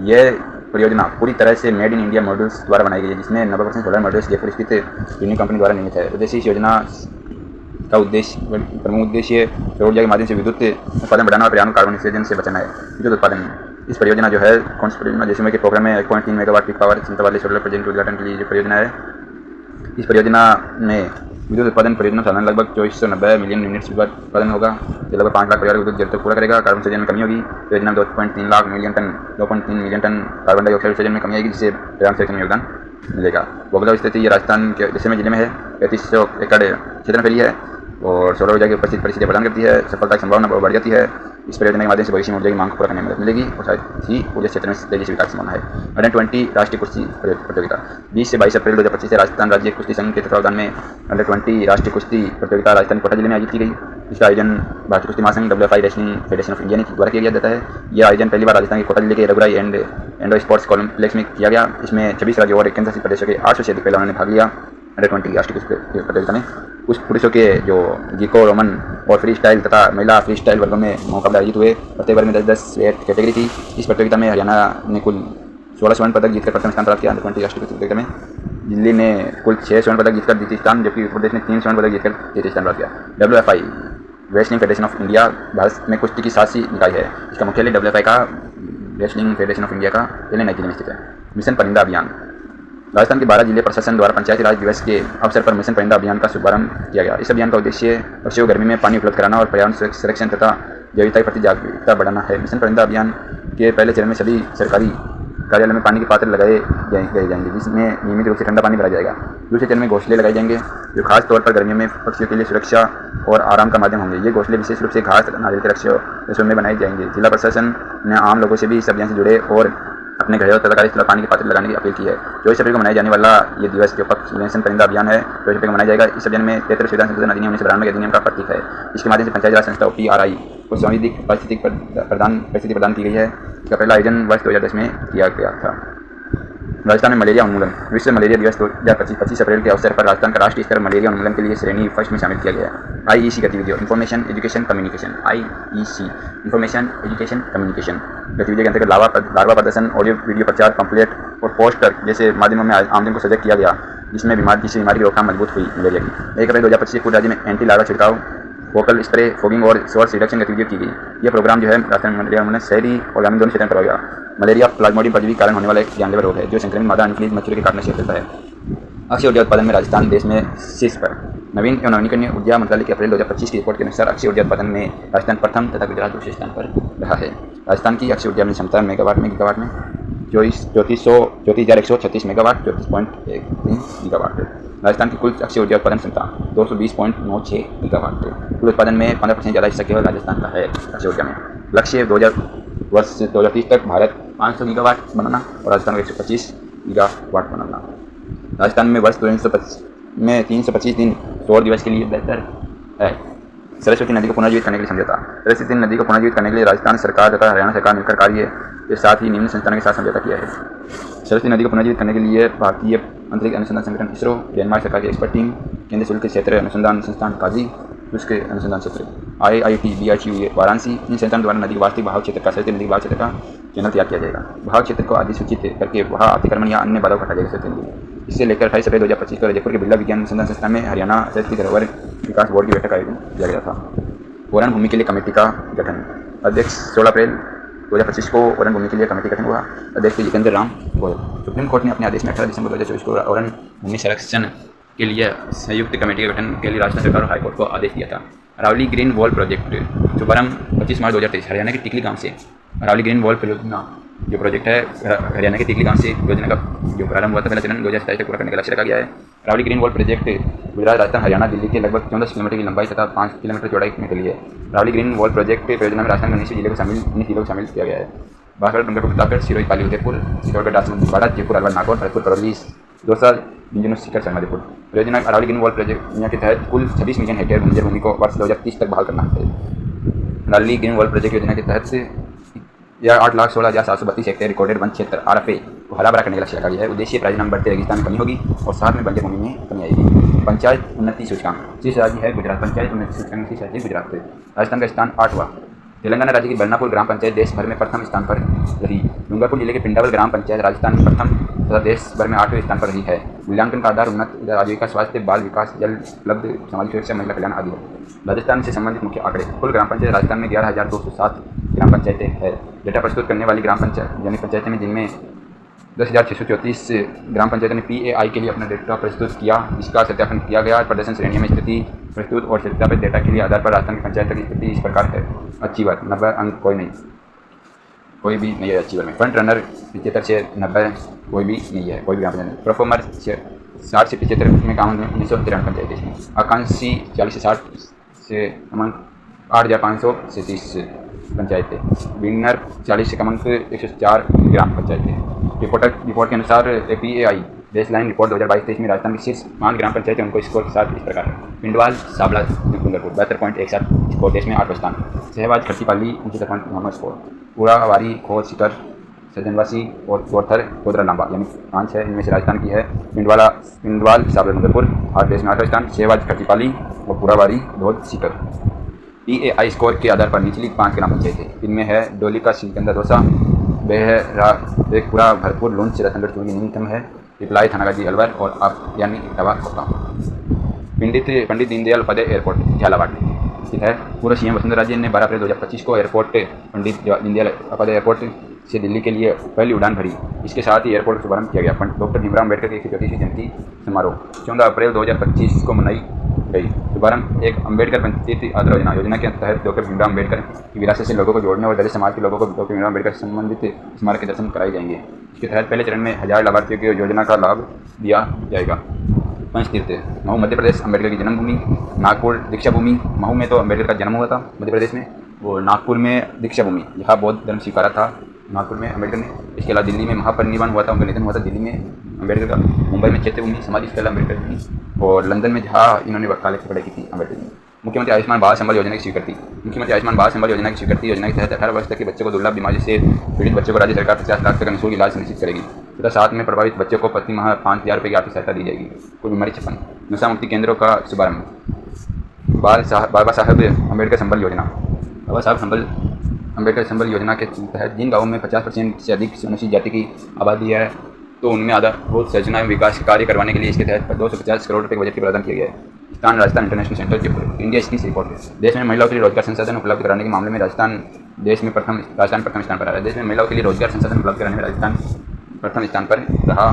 यह परियोजना पूरी तरह से मेड इन इंडिया मॉड्यूल्स द्वारा बनाई गई है, जिसमें 90% सोलर मॉड्यूल्स जयपुर स्थित यूनिक कंपनी द्वारा निर्मित है। उद्देश्य इस योजना का प्रमुख उद्देश्य सौर ऊर्जा के माध्यम से विद्युत उत्पादन बढ़ाना और पर्यावरण कार्बन उत्सर्जन से बचाना है। विद्युत उत्पादन इस परियोजना जो है कौन सी परियोजना, जैसलमेर के पोखरण में 1.3 मेगावाट पीक पावर क्षमता वाले सोलर प्रोजेक्ट के उद्घाटन के लिए जो परियोजना है, इस परियोजना में विद्युत उत्पादन परियोजना सालाना लगभग 2490 मिलियन यूनिट्स उत्पादन होगा, जो लगभग 5 लाख परिवार विद्युत जरूरत पूरा करेगा। कार्बन उत्सर्जन में कमी होगी। योजना में 2.3 मिलियन टन कार्बन डाइऑक्साइड उत्सर्जन में कमी आएगी, जिससे पर्यावरण संरक्षण में योगदान मिलेगा। भौगोलिक स्थिति ये राजस्थान के जैसलमेर जिले में है, 3500 एकड़ क्षेत्र में फैली है और सौर ऊर्जा की उपस्थित परिस्थितियाँ प्रदान करती है। सफलता की संभावना बढ़ जाती है। इस परियोजना के माध्यम से भविष्य में ऊर्जा की मांग को पूरा करने में मदद मिलेगी और साथ ही ऊर्जा क्षेत्र में तेजी से विकास की संभावना है। अंडर 20 राष्ट्रीय कुश्ती प्रतियोगिता 20 से 22 अप्रैल 2025 से राजस्थान राज्य कुश्ती संघ के तत्वावधान में अंडर 20 राष्ट्रीय कुश्ती प्रतियोगिता राजस्थान कोटा जिले में आयोजित की गई। इसका आयोजन भारतीय कुश्ती महासंघ WFI wrestling federation of India ने द्वारा किया जाता है। यह आयोजन पहली बार राजस्थान के कोटा जिले के रघुराई एंड इंडो स्पोर्ट्स कॉम्प्लेक्स में किया गया। इसमें 26 राज्यों और केंद्र शासित प्रदेशों के 800 से अधिक पहलवानों ने भाग लिया। अंडर 20 राष्ट्रीय कुश्ती प्रतियोगिता में कुछ पुरुषों के जो ग्रीको रोमन और फ्री स्टाइल तथा महिला फ्री स्टाइल वर्गों में मुकाबले आयोजित हुए। प्रत्येक वर्ग में 10-10 वेट कैटेगरी थी। इस प्रतियोगिता में हरियाणा ने कुल 16 स्वर्ण पदक जीतकर प्रथम स्थान प्राप्त किया। अंडर 20 राष्ट्रीय प्रतियोगिता में दिल्ली ने कुल 6 स्वर्ण पदक जीतकर द्वितीय स्थान, जबकि उत्तर प्रदेश ने 3 स्वर्ण पदक जीतकर तृतीय स्थान प्राप्त किया। WFI wrestling federation of India Bharat में कुश्ती की शासी निकाय है। इसका मुख्यालय WFI का रेसलिंग फेडरेशन ऑफ इंडिया का पहले नई दिल्ली में स्थित है। मिशन परिंदा अभियान राजस्थान के 12 जिले प्रशासन द्वारा पंचायती राज दिवस के अवसर पर मिशन परिंदा अभियान का शुभारंभ किया गया। इस अभियान का उद्देश्य पक्षियों को गर्मी में पानी उपलब्ध कराना और पर्यावरण संरक्षण तथा जैविकता के प्रति जागरूकता बढ़ाना है। मिशन परिंदा अभियान के पहले चरण में सभी सरकारी कार्यालय में पानी के पात्र लगाए गए जाएंगे, जिसमें नियमित रूप से ठंडा पानी भरा जाएगा। दूसरे चरण में घोंसले लगाए जाएंगे, जो खास तौर पर गर्मियों में पक्षियों के लिए सुरक्षा और आराम का माध्यम होंगे। ये घोंसले विशेष रूप से घास तथा नारियल के वृक्षों में बनाए जाएंगे। जिला प्रशासन ने आम लोगों से भी इस अभियान से जुड़े और अपने घरों तथा कार्यस्थल पानी के पात्र लगाने की अपील की है। 24 अप्रैल को मनाए जाने वाला ये दिवस जो मिशन परिंदा अभियान है 24 अप्रैल को मनाया जाएगा। इस अभियान में 33 सुविधा संशोधन अधिनियम 1992 के अधिनियम का प्रतीक है। इसके माध्यम से पंचायती राज संस्था PRI को संविधिक परिस्थिति प्रदान की गई है। इसका पहला आयोजन वर्ष 2010 में किया गया था। राजस्थान में मलेरिया उन्मूलन विश्व मलेरिया दिवस 2025 25 अप्रैल के अवसर पर राजस्थान का राष्ट्रीय स्तर मलेरिया उन्मूलन के लिए श्रेणी फर्स्ट में शामिल किया गया है। IEC गतिविधियों information education communication IEC information education communication गतिविधियों के अंतर्गत लार्वा प्रदर्शन, ऑडियो वीडियो प्रचार, पंपलेट और पोस्टर जैसे माध्यमों में आमजन को सजग किया गया, जिसमें बीमारी की रोकथाम मजबूत हुई। मलेरिया की 1 अप्रैल 2025 पूरे राज्य में एंटी लार्वा छिड़काव, वोकल स्प्रे, फॉगिंग और सोर्स रिडक्शन गतिविधियों की गई। यह प्रोग्राम जो है राजस्थान में मलेरिया उन्मूलन शहरी और ग्रामीण दोनों क्षेत्रों में होगा। मलेरिया प्लाज्मोडियम परजीवी कारण होने वाला एक जानलेवा रोग है, जो संक्रमित मादा एनोफिलीज मच्छरों के काटने से फैलता है। अक्षय ऊर्जा उत्पादन में राजस्थान देश में शीर्ष पर। नवीन एवं नवीकरणीय ऊर्जा मंत्रालय के अप्रैल 2025 की रिपोर्ट के अनुसार अक्षय ऊर्जा उत्पादन में राजस्थान प्रथम तथा गुजरात दूसरे स्थान पर रहा है। राजस्थान की अक्षय ऊर्जा में क्षमता गीगावाट में 34,136 मेगावाट 34.13 गीगावाट है। राजस्थान की कुल अक्षय ऊर्जा उत्पादन क्षमता 220.96 गीगावाट है। कुल उत्पादन में 15% ज़्यादा हिस्सा केवल राजस्थान का है अक्षय ऊर्जा में। लक्ष्य 2030 तक भारत 500 गीगावाट बनाना और राजस्थान को 125 गीगावाट बनाना। राजस्थान में वर्ष 325 दिन सौर दिवस के लिए बेहतर है। सरस्वती नदी को पुनर्जीवित करने के लिए समझौता। सरस्वती नदी को पुनर्जीवित करने के लिए राजस्थान सरकार तथा हरियाणा सरकार मिलकर कार्य के साथ ही निम्न संस्थानों के साथ समझौता किया है। सरस्वती नदी को पुनर्जीवित करने के लिए भारतीय अंतरिक्ष अनुसंधान संगठन ISRO, डेनमार्क सरकार की एक्सपर्ट टीम, केंद्रीय शुल्क क्षेत्र अनुसंधान संस्थान काजी, उसके अनुसंधान क्षेत्र IIT BHU वाराणसी, इन संस्थानों द्वारा नदी के वास्तविक बहाव क्षेत्र का सरस्वती नदी बहाव क्षेत्र का चैनल तैयार किया जाएगा। बहाव क्षेत्र को अधिसूचित करके वहाँ अतिक्रमण या अन्य बाधाओं को हटाया जाएगा। सरस्वती नदी इससे लेकर 28 अप्रैल 2025 को जयपुर के बिरला विज्ञान अनुसंधान संस्थान में हरियाणा सरस्वती धरोहर विकास बोर्ड की बैठक का आयोजन किया गया था। वरण भूमि के लिए कमेटी का गठन। अध्यक्ष 16 अप्रैल 2025 को वरण भूमि के लिए कमेटी गठन हुआ। अध्यक्ष जितेंद्र राम गोयल। सुप्रीम कोर्ट ने अपने आदेश में 18 दिसंबर 2024 को वरण भूमि संरक्षण के लिए संयुक्त कमेटी के गठन के लिए राजस्थान सरकार और हाईकोर्ट को आदेश दिया था। अरावली ग्रीन वॉल प्रोजेक्ट शुभारंभ 25 मार्च 2023 हरियाणा के टिकली गांव से। अरावली ग्रीन वॉल परियोजना जो प्रोजेक्ट है हरियाणा के टिकली गांव से योजना का जो प्रारंभ हुआ था, पहला चरण 2027 तक पूरा करने का लक्ष्य रखा गया है। Aravalli green wall project Gujarat, Rajasthan, Haryana, Delhi के लगभग 14 किलोमीटर की लंबाई तथा 5 किलोमीटर चौड़ाई में फैली है। अरावली ग्रीन वॉल प्रोजेक्ट परियोजना में राजस्थान के 19 जिले को शामिल किया गया है। बागपत, डूंगरपुर, प्रतापगढ़, सिरोही, पाली, उदयपुर, चित्तौड़गढ़, राजसमंद, बाड़ा, जयपुर, अलवर, नागौर, भरतपुर, करौली, दौसा, झुंझुनू, सीकर, मधेपुर। परियोजना अरावली ग्रीन वॉल प्रोजेक्ट के तहत कुल 26 मिलियन हेक्टेयर बंजर भूमि को वर्ष 2030 तक बहाल करना है। अरावली ग्रीन वॉल प्रोजेक्ट योजना के तहत यह 8,16,732 हेक्टेयर रिकॉर्डेड वन क्षेत्र RFA को हरा भरा करने का लक्ष्य रखा गया है। उद्देश्य प्राइजनाम बढ़ते रेगिस्तान में कमी होगी और साथ में बंजर भूमि में कमी आएगी। पंचायत उन्नति सूचकांक, शीर्ष राज्य है गुजरात। पंचायत उन्नति सूचकांक शीर्ष राज्य गुजरात। राजस्थान का स्थान 8वां। तेलंगाना राज्य की बर्नापुर ग्राम पंचायत देश भर में प्रथम स्थान पर रही। डूंगरपुर जिले के पिंडावल ग्राम पंचायत राजस्थान में प्रथम तथा देश भर में 8वें स्थान पर रही है। मूल्यांकन का आधार उन्नत आजीविका, स्वास्थ्य, बाल विकास, जल उपलब्ध, सामाजिक सुरक्षा, महिला कल्याण आदि है। राजस्थान से संबंधित मुख्य आंकड़े। कुल ग्राम पंचायत राजस्थान में 11,207 ग्राम पंचायतें हैं। डेटा प्रस्तुत करने वाली ग्राम पंचायत यानी पंचायतें में जिनमें 10,634 ग्राम पंचायतों ने PAI के लिए अपना डेटा प्रस्तुत किया, इसका सत्यापन किया गया। प्रदर्शन श्रेणियों में स्थिति प्रस्तुत और सत्यापित डेटा के लिए आधार पर राजस्थान की पंचायत की स्थिति इस प्रकार है। अचीवर 90 अंक, कोई भी नहीं है अचीवर में। फ्रंट रनर 75 से 90, कोई भी नहीं है, कोई भी ग्राम पंचायत। परफॉर्मर 60 से 75 में काम 1993 पंचायत इसमें। आकांक्षी 40 से 60 से कम 8,500 से 30 पंचायतें। विनर 40 से कम 104 ग्राम पंचायतें। रिपोर्ट के अनुसार PAI बेसलाइन रिपोर्ट 2022-23 में राजस्थान की शीर्ष 5 ग्राम पंचायतें उनको स्कोर के साथ इस प्रकार है। पिंडवाल, साबला, डूंगरपुर 72.17 स्कोर, देश में 8वां स्थान। सहवाज, खट्टीपाली 69.9 स्कोर। पुरावारी, खोज, सिकर, सजनवासी और गोरथर, कोदरा लांबा यानी 5 है, इनमें से राजस्थान की है। पिंडवाल, साबला, डूंगरपुर 8, देश में 8वां स्थान। सहवाज, खट्टीपाली और पुरावारी, धोद, सिकर। PAI स्कोर के आधार पर निचली 5 ग्राम पंचायतें, इनमें है डोलिका, सिकंदर, दोसा, बेहरा, एकपुरा, भरतपुर, लुंच, रतनगढ़, चूड़ी न्यूनतम है। रिप्लाई, थानागाजी, अलवर और आप यानी इटावा, कोटा। पंडित दीनदयाल उपाध्याय एयरपोर्ट झालावाड़ स्थित है। पूर्व CM वसुंधरा राजे ने 12 अप्रैल 2025 को पंडित दीनदयाल उपाध्याय एयरपोर्ट से दिल्ली के लिए पहली उड़ान भरी। इसके साथ ही एयरपोर्ट का शुभारंभ किया गया। डॉक्टर भीमराव अम्बेडकर की 134वीं जयंती समारोह 14 अप्रैल 2025 को मनाई गई। शुभारंभ एक अम्बेडकर पंचायती आधार योजना के तहत डॉक्टर भीमराव अम्बेडकर की विरासत से लोगों को जोड़ने और दलित समाज के लोगों को डॉक्टर भीमराव अम्बेडकर से संबंधित स्मारक के दर्शन कराए जाएंगे। इसके तहत पहले चरण में 1000 लाभार्थियों को योजना का लाभ दिया जाएगा। पंचतीर्थ महू मध्य प्रदेश, अम्बेडकर की जन्मभूमि। नागपुर दीक्षा भूमि, महू में तो अम्बेडकर का जन्म हुआ था मध्य प्रदेश में, वो नागपुर में दीक्षा भूमि, यहाँ बौद्ध धर्म स्वीकारा था नागपुर में अम्बेडकर ने। इसके अलावा दिल्ली में महापरिनिर्वाण हुआ था, उनका निधन हुआ था दिल्ली में अम्बेडकर का। मुंबई में चैत्य भूमि, समाधि स्थल अम्बेडकर की। और लंदन में जहाँ इन्होंने वकालत की पढ़ाई की थी अम्बेडकर ने। मुख्यमंत्री आयुष्मान भारत संबल योजना की स्वीकृति। मुख्यमंत्री आयुष्मान भारत संबल योजना की स्वीकृति योजना के तहत 18 वर्ष तक के बच्चों को दुर्लभ बीमारी से पीड़ित बच्चों को राज्य सरकार 50 लाख तक का निःशुल्क इलाज सुनिश्चित करेगी तथा साथ में प्रभावित बच्चों को प्रति माह 5,000 रुपये की आर्थिक सहायता दी जाएगी। कुल बीमारी 56। नशा मुक्ति केंद्रों का शुभारंभ। बाबा साहब अम्बेडकर संबल योजना। बाबा साहब अम्बेडकर संबल योजना के तहत जिन गाँवों में 50% से अधिक अनुसूचित जाति की आबादी है तो उनमें आधारभूत संरचना एवं विकास कार्य करवाने के लिए इसके तहत 250 करोड़ रुपये के बजट की प्रावधान किया गया है। स्थान Rajasthan international centre Jaipur. India skills report. देश में महिलाओं के लिए रोजगार संसाधन उपलब्ध कराने के मामले में राजस्थान प्रथम स्थान पर रहा है। देश में महिलाओं के लिए रोजगार संसाधन उपलब्ध कराने में राजस्थान प्रथम स्थान पर रहा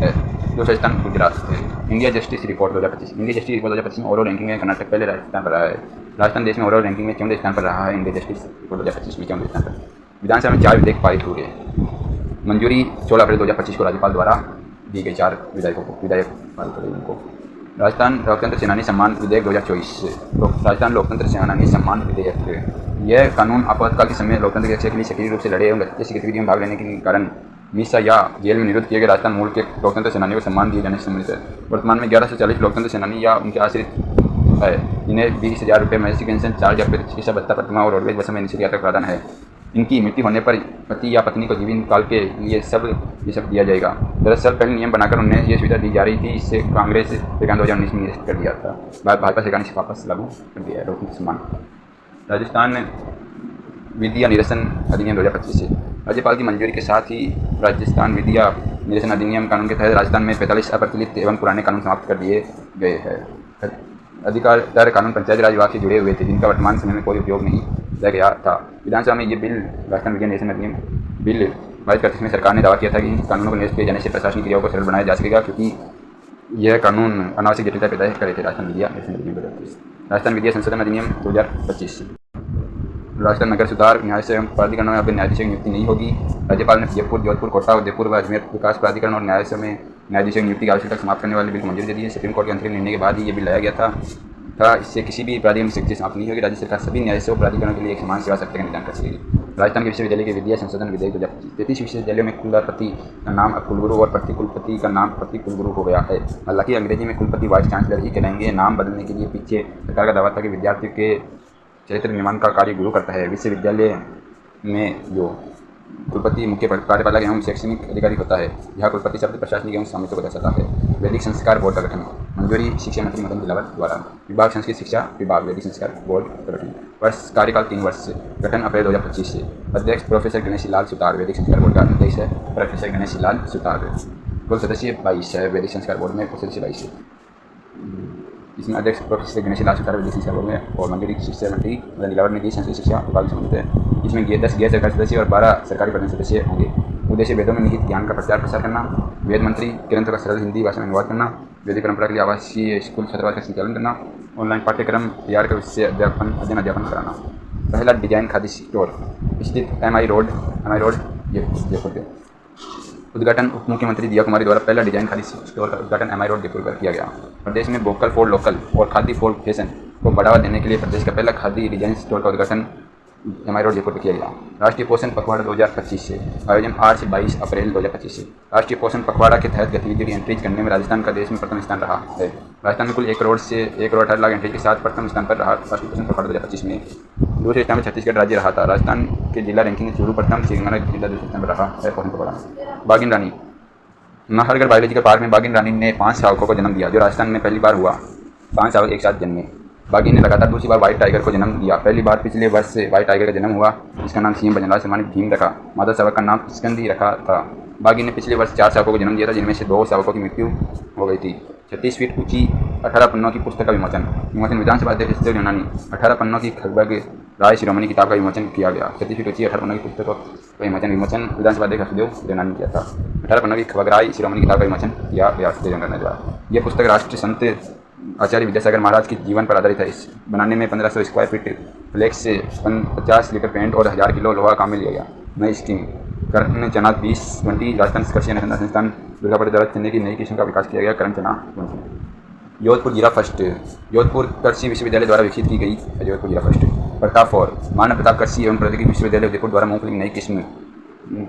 है। दूसरा स्थान गुजरात है। India justice report 2025। India justice report 2025 में ओवरऑल रैंकिंग में कर्नाटक पहले स्थान पर रहा है। राजस्थान देश में ओवरऑल रैंकिंग में 14वें स्थान पर रहा है। इंडिया जस्टिस रिपोर्ट 2025 में 14वें स्थान पर। विधानसभा में 4 विधेयक पारित हुए। मंजूरी 16 अप्रैल 2025 को राज्यपाल द्वारा दी गई। 4 विधेयक पारित हुए उनको। राजस्थान लोकतंत्र सेनानी सम्मान विधेयक 2024। राजस्थान लोकतंत्र सेनानी सम्मान विधेयक। यह कानून आपातकाल के समय लोकतंत्र की रक्षा के लिए सक्रिय रूप से लड़े एवं जैसी गतिविधियों में भाग लेने के कारण मीसा या जेल में निरुद्ध किए गए राजस्थान मूल के लोकतंत्र सेनानियों को सम्मान दिए जाने से संबंधित है। वर्तमान में 1140 लोकतंत्र सेनानी या उनके आश्रित है। इन्हें 20,000 रुपये मैजिक पेंशन, 4,000 रुपये चिकित्सा भत्ता प्रतिमाह और रोडवेज बसों में निःशुल्क यात्रा का प्रावधान है। इनकी मृत्यु होने पर पति या पत्नी को जीवन काल के लिए ये सब दिया जाएगा। दरअसल पहले नियम बनाकर उन्हें ये सुविधा दी जा रही थी। इससे कांग्रेस सरकार 2019 में निरस्त कर दिया था। भाजपा सरकार ने इसे वापस लागू कर दिया है लोकतंत्र सम्मान। राजस्थान विद्या निरसन अधिनियम 2025 से राज्यपाल की मंजूरी के साथ ही राजस्थान विद्या निरसन अधिनियम कानून के तहत राजस्थान में 45 अप्रचलित एवं पुराने कानून समाप्त कर दिए गए हैं। अधिकार कानून पंचायती राज विभाग से जुड़े हुए थे जिनका वर्तमान समय में कोई उपयोग नहीं रह गया था। विधानसभा में ये बिल राजस्थान विद्या निरसन अधिनियम बिल पारित करते समय सरकार ने दावा किया था कि इन कानूनों को निरस्त किए जाने से प्रशासनिक क्रियाओं को सरल बनाया जा सकेगा क्योंकि यह कानून अनावश्यक जटिलता पैदा कर रहे थे। राजस्थान विद्या निरसन अधिनियम 2025। राजस्थान विद्या संशोधन अधिनियम 2025। राजस्थान नगर सुधार न्यायालय एवं प्राधिकरणों में अब न्यायाधीशों की नियुक्ति नहीं होगी। राज्यपाल ने जयपुर, जोधपुर, कोटा, उदयपुर व अजमेर विकास प्राधिकरण और न्यायालयों में न्यायाधीशों की नियुक्ति की आवश्यकता समाप्त करने वाले बिल को मंजूरी दे दी है। सुप्रीम कोर्ट के अंतरिम निर्णय के बाद ही ये बिल लाया गया था। इससे किसी भी प्राधिकरण की शक्ति समाप्त नहीं होगी। राज्य सरकार सभी न्यायालयों प्राधिकरणों के लिए एक समान सेवा शर्त का निर्धारण कर सकेगी। राजस्थान के विश्वविद्यालय के विद्या संशोधन विधेयक 2025। 33 विश्वविद्यालयों में कुलपति का नाम कुलगुरु और प्रति कुलपति का नाम प्रति कुलगुरु हो गया है। हालांकि अंग्रेजी में कुलपति वाइस चांसलर ही कहलाएंगे। नाम बदलने के लिए पीछे सरकार का दावा था कि विद्यार्थियों के चरित्र निर्माण का कार्य गुरु करता है। विश्वविद्यालय में जो कुलपति मुख्य कार्यपालक एवं शैक्षणिक अधिकारी होता है। यहाँ कुलपति शब्द प्रशासनिक एवं स्वामित्व को दर्शाता है। वैदिक संस्कार बोर्ड का गठन, मंजूरी शिक्षा मंत्री मदन दिलावर द्वारा। विभाग संस्कृत शिक्षा विभाग, वैदिक संस्कार बोर्ड का गठन। वर्ष कार्यकाल 3 वर्ष, गठन अप्रैल 2025 से। अध्यक्ष प्रोफेसर गणेश लाल सुतार, वैदिक संस्कार बोर्ड का अध्यक्ष है प्रोफेसर गणेश लाल सुतार। कुल सदस्य 22 है, वैदिक संस्कार बोर्ड में कुल सदस्य 22 है। इसमें अध्यक्ष प्रोफेसर गणेश लाल सुतार वैदिक शिक्षा बोर्ड में और मंजूरी शिक्षा मंत्री मदन दिलावर ने दी संस्कृत शिक्षा विभाग से संबंधित है। इसमें 10 गैर सरकारी सदस्य और 12 सरकारी पद सदस्य होंगे। उद्देश्य वेदों में निहित ज्ञान का प्रचार प्रसार करना, वेद मंत्री ग्रंथों का सरल हिंदी भाषा में अनुवाद करना, वैदिक परंपरा के लिए आवासीय स्कूल छात्रावास का संचालन करना, ऑनलाइन पाठ्यक्रम तैयार कर उससे अध्ययन अध्यापन कराना। पहला डिजाइन खादी स्टोर स्थित MI रोड जयपुर के। उद्घाटन उप मुख्यमंत्री दिया कुमारी द्वारा पहला डिजाइन खादी स्टोर का उद्घाटन MI रोड जयपुर पर किया गया। प्रदेश में वोकल फॉर लोकल और खादी फॉर फैशन को बढ़ावा देने के लिए प्रदेश का पहला खादी डिजाइन स्टोर का उद्घाटन MI रोड जयपुर पर किया गया। राष्ट्रीय पोषण पखवाड़ा 2025 से आयोजन 8 से 22 अप्रैल 2025 से। राष्ट्रीय पोषण पखवाड़ा के तहत गतिविधि एंट्रीज करने में राजस्थान का देश में प्रथम स्थान रहा है। राजस्थान में कुल 1 करोड़ से 1 करोड़ 18 लाख एंट्रीज के साथ प्रथम स्थान पर रहा। राष्ट्रीय पोषण पखवाड़ा 2025 में दूसरे स्थान में छत्तीसगढ़ राज्य रहा था। राजस्थान के जिला रैंकिंग में चूरू प्रथम, श्रीगंगानगर जिला दूसरे स्थान पर रहा है पोषण पखवाड़ा में। बागिन रानी, नाहरगढ़ बायोलॉजिकल पार्क में बागिन रानी ने 5 शावकों को जन्म दिया, जो राजस्थान में पहली बार हुआ। 5 शावक एक साथ जन्मे। बागिन ने लगातार दूसरी बार व्हाइट टाइगर को जन्म दिया। पहली बार पिछले वर्ष से व्हाइट टाइगर का जन्म हुआ, जिसका नाम CM बनर्जी सम्मानित भीम रखा। मादा शावक का नाम स्कंदी रखा था। बागिन ने पिछले वर्ष 4 शावकों को जन्म दिया था, जिनमें से 2 शावकों की मृत्यु हो गई थी। 36 फीट ऊंची 18 पन्नों की पुस्तक का विमोचन। विधानसभा अध्यक्ष यूनानी 18 पन्नों की खगबग राय शिरोमणि किताब का विमोचन किया गया। 36 फीट ऊंची 18 पन्नों की पुस्तक का विमोचन विधानसभा अध्यक्ष हर्षदेव यूनानी ने किया था। 18 पन्नों की खगबग राय शिरोमणि किताब का विमोचन किया गया हर्षदेव यूनानी द्वारा। यह पुस्तक राष्ट्रीय संत आचार्य विद्यासागर महाराज के जीवन पर आधारित है। इस बनाने में 1500 स्क्वायर फीट फ्लेक्स से 50 लीटर पेंट और 1000 किलो लोहा काम में लिया गया। नई स्कीम करण चना 2020 राजस्थान कृषि अनुसंधान संस्थान दुर्गापुर द्वारा चने की नई किस्म का विकास किया गया। करण चना जोधपुर जीरा फर्स्ट, जोधपुर कृषि विश्वविद्यालय द्वारा विकसित की गई है जोधपुर जीरा फर्स्ट। प्रताप 4 मानव प्रताप कृषि एवं प्रौद्योगिकी विश्वविद्यालय उदयपुर द्वारा मूंगफली की नई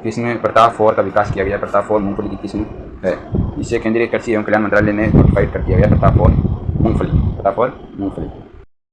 किस्म प्रताप 4 का विकास किया गया। प्रताप 4 मूंगफली की किस्म है। इसे केंद्रीय कृषि एवं कल्याण मंत्रालय ने नोटिफाइड कर दिया गया। प्रताप 4 मूंगफली।